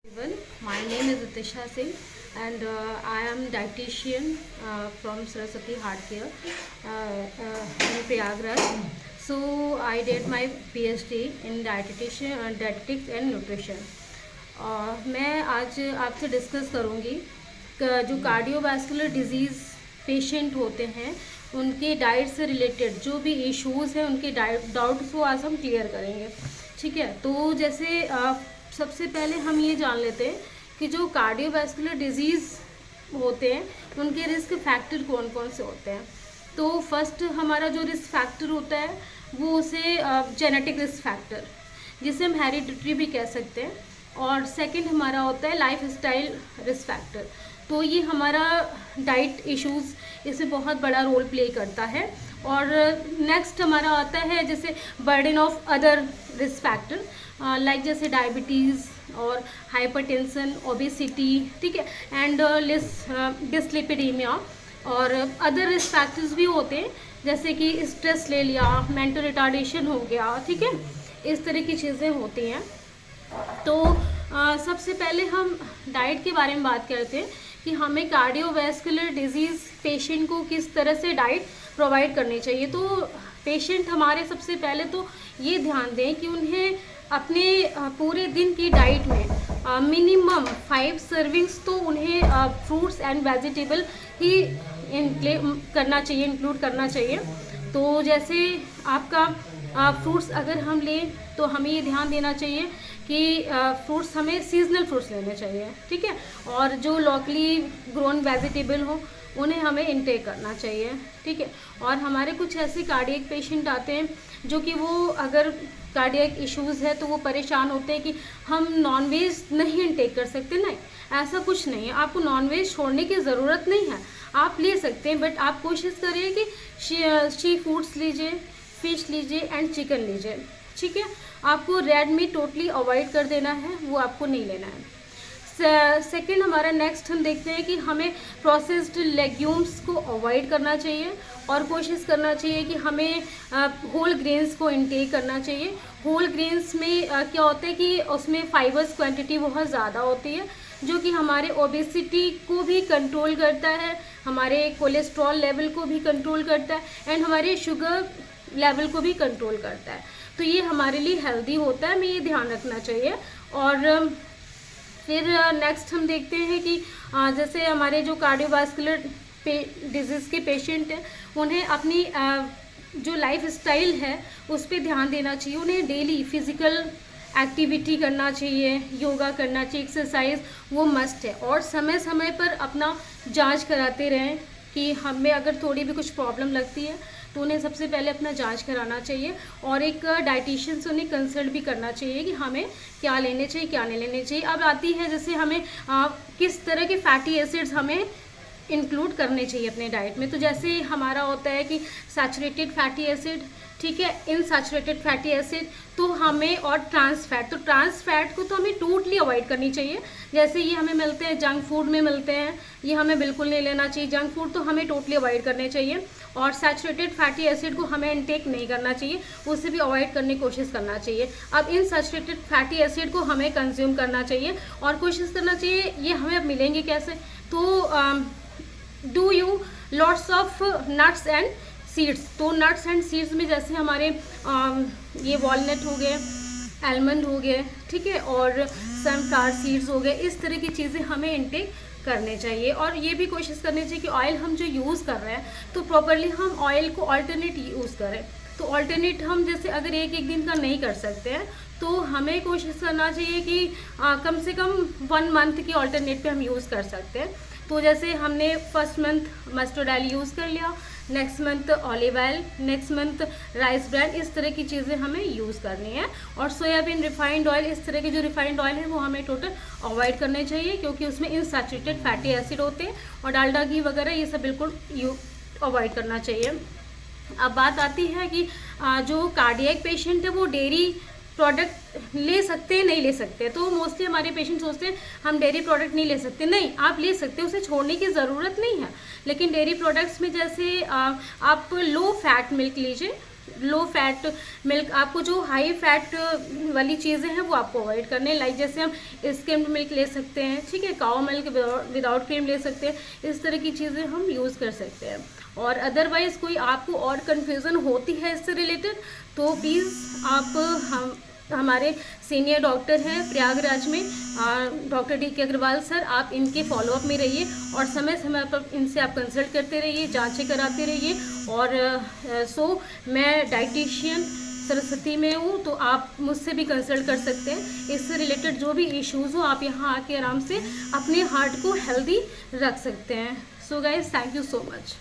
Everyone, my name is Atisha Singh and I am dietitian from Saraswati Heart Care in Prayagraj. So I did my PhD in dietetics and nutrition. मैं आज आपसे discuss करूँगी जो cardiovascular disease patient होते हैं उनके diet से related जो भी इश्यूज़ हैं उनके डाउट्स को आज हम क्लियर करेंगे। ठीक है, तो जैसे सबसे पहले हम ये जान लेते हैं कि जो कार्डियोवैस्कुलर डिजीज़ होते हैं उनके रिस्क फैक्टर कौन कौन से होते हैं। तो फर्स्ट हमारा जो रिस्क फैक्टर होता है वो उसे जेनेटिक रिस्क फैक्टर, जिसे हम हेरिडिटरी भी कह सकते हैं, और सेकंड हमारा होता है लाइफ स्टाइल रिस्क फैक्टर। तो ये हमारा डाइट इश्यूज़ इसमें बहुत बड़ा रोल प्ले करता है। और नेक्स्ट हमारा आता है जैसे burden of other risk factor like जैसे डायबिटीज़ और हाइपरटेंशन, ओबेसिटी, ठीक है, एंड डिस्लिपिडीमिया और अदर रिस्क फैक्टर्स भी होते हैं जैसे कि स्ट्रेस ले लिया, मेंटल रिटार्डेशन हो गया, ठीक है, इस तरह की चीज़ें होती हैं। तो सबसे पहले हम डाइट के बारे में बात करते हैं कि हमें कार्डियोवैस्कुलर डिजीज़ पेशेंट को किस तरह से डाइट प्रोवाइड करनी चाहिए। तो पेशेंट हमारे सबसे पहले तो ये ध्यान दें कि उन्हें अपने पूरे दिन की डाइट में मिनिमम 5 सर्विंग्स तो उन्हें fruits and vegetable he include करना चाहिए। तो जैसे आपका फ्रूट्स अगर हम लें तो हमें ये ध्यान देना चाहिए कि फ्रूट्स हमें सीजनल फ्रूट्स लेने चाहिए, ठीक है, और जो लोकली ग्रोन वेजिटेबल हो उन्हें हमें इनटेक करना चाहिए, ठीक है। और हमारे कुछ ऐसे कार्डियक पेशेंट आते हैं जो कि वो अगर कार्डियक इश्यूज़ है तो वो परेशान होते हैं कि हम नॉनवेज नहीं इनटेक कर सकते। नहीं, ऐसा कुछ नहीं है, आपको नॉनवेज छोड़ने की ज़रूरत नहीं है, आप ले सकते हैं, बट आप कोशिश करिए कि सी फूड्स लीजिए, फिश लीजिए एंड चिकन लीजिए, ठीक है। आपको रेड मीट टोटली अवॉइड कर देना है, वो आपको नहीं लेना है। सेकेंड हमारा नेक्स्ट हम देखते हैं कि हमें प्रोसेस्ड लेग्यूम्स को अवॉइड करना चाहिए और कोशिश करना चाहिए कि हमें होल ग्रेन्स को इनटेक करना चाहिए। होल ग्रेन्स में क्या होता है कि उसमें फाइबर्स क्वांटिटी बहुत ज़्यादा होती है जो कि हमारे ओबेसिटी को भी कंट्रोल करता है, हमारे कोलेस्ट्रॉल लेवल को भी कंट्रोल करता है एंड हमारे शुगर लेवल को भी कंट्रोल करता है। तो ये हमारे लिए हेल्दी होता है, हमें ये ध्यान रखना चाहिए। और फिर नेक्स्ट हम देखते हैं कि जैसे हमारे जो कार्डियोवैस्कुलर डिजीज़ के पेशेंट हैं उन्हें अपनी जो लाइफ स्टाइल है उस पर ध्यान देना चाहिए। उन्हें डेली फिज़िकल एक्टिविटी करना चाहिए, योगा करना चाहिए, एक्सरसाइज वो मस्ट है, और समय समय पर अपना जांच कराते रहें कि हमें अगर थोड़ी भी कुछ प्रॉब्लम लगती है तो उन्हें सबसे पहले अपना जांच कराना चाहिए और एक डाइटिशियन से उन्हें कंसल्ट भी करना चाहिए कि हमें क्या लेने चाहिए क्या नहीं लेने चाहिए। अब आती है जैसे हमें किस तरह के फैटी एसिड्स हमें इंक्लूड करने चाहिए अपने डाइट में। तो जैसे हमारा होता है कि सैचुरेटेड फैटी एसिड, ठीक है, इनसैचुरेटेड फैटी एसिड, तो हमें, और ट्रांस फैट, तो ट्रांस फैट को तो हमें टोटली अवॉइड करनी चाहिए। जैसे ये हमें मिलते हैं जंक फूड में मिलते हैं, ये हमें बिल्कुल नहीं लेना चाहिए, जंक फूड तो हमें टोटली अवॉइड करने चाहिए। और सैचुरेटेड फैटी एसिड को हमें इनटेक नहीं करना चाहिए, उसे भी अवॉइड करने की कोशिश करना चाहिए। अब इनसैचुरेटेड फैटी एसिड को हमें कंज्यूम करना चाहिए और कोशिश करना चाहिए, ये हमें अब मिलेंगे कैसे, तो do you lots of nuts and seeds. तो नट्स एंड सीड्स में जैसे हमारे ये वॉलनट हो गए, आलमंड हो गए, ठीक है, और सनफ्लावर सीड्स हो गए, इस तरह की चीज़ें हमें इनटेक करने चाहिए। और ये भी कोशिश करनी चाहिए कि ऑयल हम जो यूज़ कर रहे हैं तो प्रॉपरली हम ऑयल को अल्टरनेट यूज़ करें। तो अल्टरनेट हम जैसे अगर एक दिन का नहीं कर सकते हैं तो हमें कोशिश करना चाहिए कि कम से कम 1 मंथ की अल्टरनेट पे हम यूज़ कर सकते हैं। तो जैसे हमने first month mustard oil use कर लिया, next month olive oil, next month rice brand, इस तरह की चीज़ें हमें यूज़ करनी है। और सोयाबीन रिफाइंड ऑयल, इस तरह के जो रिफाइंड ऑयल है वो हमें टोटल अवॉइड करने चाहिए क्योंकि उसमें इनसैचुरेटेड फैटी एसिड होते हैं, और डालडा घी वगैरह ये सब बिल्कुल अवॉइड करना चाहिए। अब बात आती है कि जो कार्डियक पेशेंट है वो डेयरी प्रोडक्ट ले सकते हैं नहीं ले सकते। तो मोस्टली हमारे पेशेंट सोचते हैं हम डेयरी प्रोडक्ट नहीं ले सकते। नहीं, आप ले सकते हैं, उसे छोड़ने की ज़रूरत नहीं है। लेकिन डेयरी प्रोडक्ट्स में जैसे आप लो फैट मिल्क लीजिए, लो फैट मिल्क, आपको जो हाई फैट वाली चीज़ें हैं वो आपको अवॉइड करने हैं। लाइक जैसे हम स्किम्ड मिल्क ले सकते हैं, ठीक है, काओ मिल्क विदाउट क्रीम ले सकते हैं, इस तरह की चीज़ें हम यूज़ कर सकते हैं। और अदरवाइज़ कोई आपको और कन्फ्यूज़न होती है इससे रिलेटेड तो प्लीज़ आप हमारे सीनियर डॉक्टर हैं प्रयागराज में, डॉक्टर DK अग्रवाल सर, आप इनके फॉलोअप में रहिए और समय समय पर इनसे आप कंसल्ट करते रहिए, जांचें कराते रहिए। और मैं डाइटिशियन सरस्वती में हूँ, तो आप मुझसे भी कंसल्ट कर सकते हैं। इससे रिलेटेड जो भी इश्यूज़ हो आप यहाँ आके आराम से अपने हार्ट को हेल्दी रख सकते हैं। So guys, thank you so much.